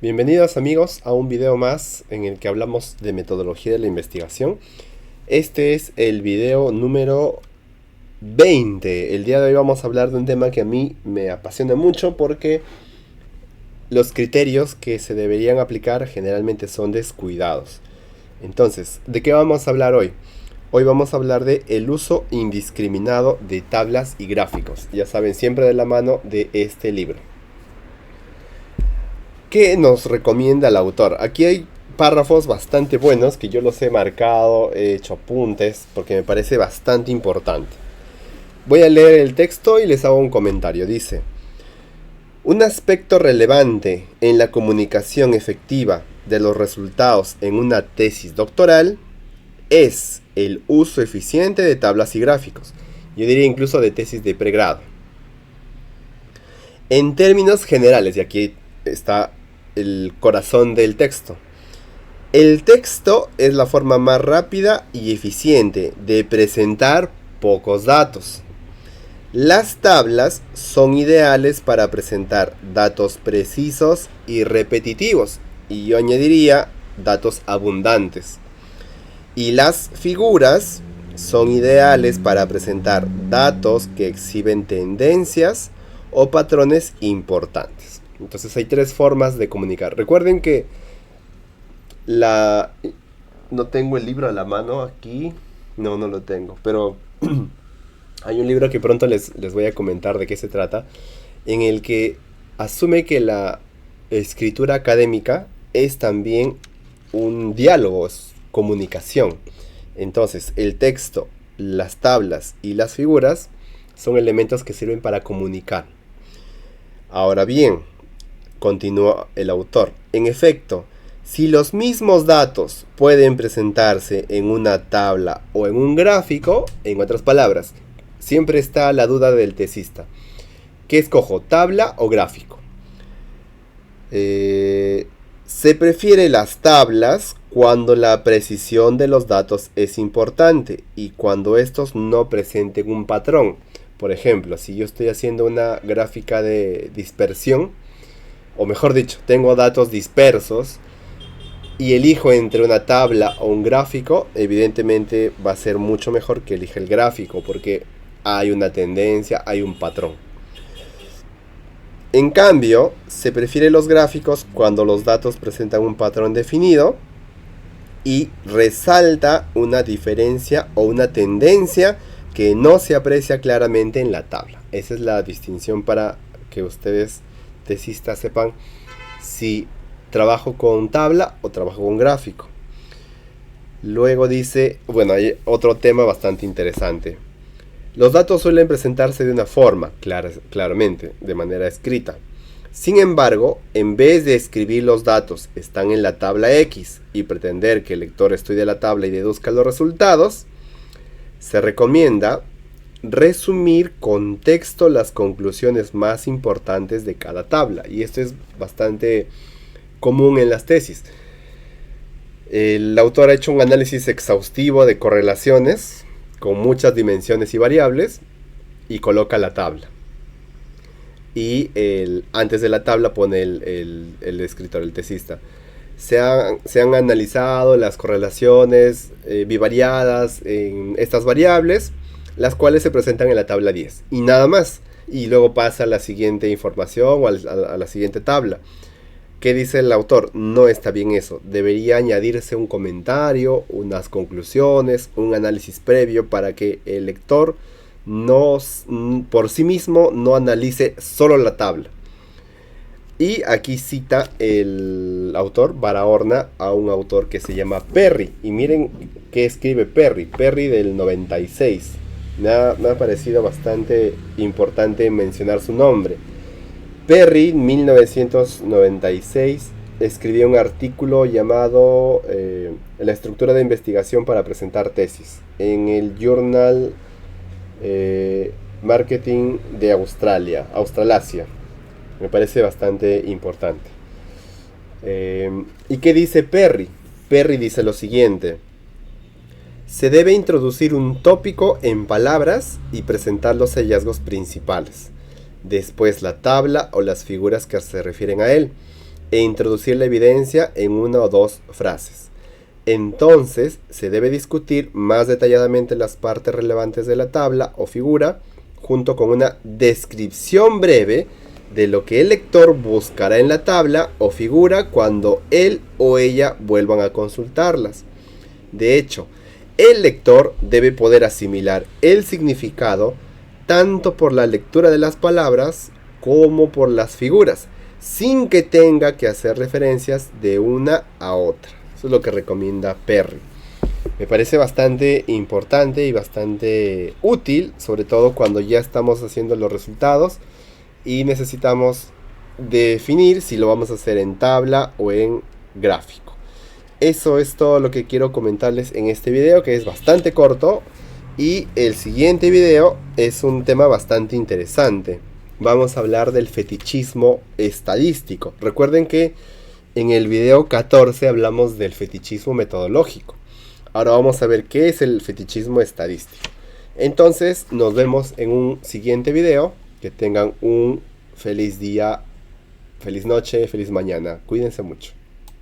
Bienvenidos amigos a un video más en el que hablamos de metodología de la investigación. Este es el video número 20. El día de hoy vamos a hablar de un tema que a mí me apasiona mucho porque los criterios que se deberían aplicar generalmente son descuidados. Entonces, ¿de qué vamos a hablar hoy? Hoy vamos a hablar de el uso indiscriminado de tablas y gráficos. Ya saben, siempre de la mano de este libro. ¿Qué nos recomienda el autor? Aquí hay párrafos bastante buenos que yo los he marcado, he hecho apuntes porque me parece bastante importante. Voy a leer el texto y les hago un comentario. Dice: un aspecto relevante en la comunicación efectiva de los resultados en una tesis doctoral es el uso eficiente de tablas y gráficos. Yo diría incluso de tesis de pregrado. En términos generales, y aquí está el corazón del texto. El texto es la forma más rápida y eficiente de presentar pocos datos. Las tablas son ideales para presentar datos precisos y repetitivos, y yo añadiría datos abundantes. Y las figuras son ideales para presentar datos que exhiben tendencias o patrones importantes. Entonces hay tres formas de comunicar. Recuerden que no tengo el libro a la mano aquí. No lo tengo. Pero hay un libro que pronto les voy a comentar de qué se trata, en el que asume que la escritura académica es también un diálogo, es comunicación. Entonces, el texto, las tablas y las figuras son elementos que sirven para comunicar. Ahora bien, continúa el autor, en efecto, si los mismos datos pueden presentarse en una tabla o en un gráfico, en otras palabras, siempre está la duda del tesista. ¿Qué escojo, tabla o gráfico? Se prefiere las tablas cuando la precisión de los datos es importante y cuando estos no presenten un patrón. Por ejemplo, si yo estoy haciendo una gráfica de dispersión, o mejor dicho, tengo datos dispersos y elijo entre una tabla o un gráfico, evidentemente va a ser mucho mejor que elija el gráfico porque hay una tendencia, hay un patrón. En cambio, se prefiere los gráficos cuando los datos presentan un patrón definido y resalta una diferencia o una tendencia que no se aprecia claramente en la tabla. Esa es la distinción para que ustedes, tesistas, sepan si trabajo con tabla o trabajo con gráfico. Luego dice, bueno, hay otro tema bastante interesante. Los datos suelen presentarse de una forma, claramente, de manera escrita. Sin embargo, en vez de escribir los datos están en la tabla X y pretender que el lector estudie la tabla y deduzca los resultados, se recomienda resumir con texto las conclusiones más importantes de cada tabla. Y esto es bastante común en las tesis. El autor ha hecho un análisis exhaustivo de correlaciones con muchas dimensiones y variables y coloca la tabla. Y antes de la tabla pone el escritor, el tesista. Se han analizado las correlaciones bivariadas en estas variables, las cuales se presentan en la tabla 10. Y nada más. Y luego pasa a la siguiente información o a la siguiente tabla. ¿Qué dice el autor? No está bien eso. Debería añadirse un comentario, unas conclusiones, un análisis previo para que el lector por sí mismo no analice solo la tabla. Y aquí cita el autor, Barahona, a un autor que se llama Perry. Y miren qué escribe Perry. Perry del 96. Me ha parecido bastante importante mencionar su nombre. Perry, en 1996, escribió un artículo llamado La estructura de investigación para presentar tesis en el Journal Marketing de Australasia. Me parece bastante importante. ¿Y qué dice Perry? Perry dice lo siguiente: se debe introducir un tópico en palabras y presentar los hallazgos principales. Después la tabla o las figuras que se refieren a él. e introducir la evidencia en una o dos frases. Entonces, se debe discutir más detalladamente las partes relevantes de la tabla o figura, junto con una descripción breve de lo que el lector buscará en la tabla o figura cuando él o ella vuelvan a consultarlas. De hecho, el lector debe poder asimilar el significado tanto por la lectura de las palabras como por las figuras, sin que tenga que hacer referencias de una a otra. Eso es lo que recomienda Perry. Me parece bastante importante y bastante útil, sobre todo cuando ya estamos haciendo los resultados y necesitamos definir si lo vamos a hacer en tabla o en gráfico. Eso es todo lo que quiero comentarles en este video, que es bastante corto, y el siguiente video es un tema bastante interesante. Vamos a hablar del fetichismo estadístico. Recuerden que en el video 14 hablamos del fetichismo metodológico. Ahora vamos a ver qué es el fetichismo estadístico. Entonces nos vemos en un siguiente video. Que tengan un feliz día, feliz noche, feliz mañana. Cuídense mucho.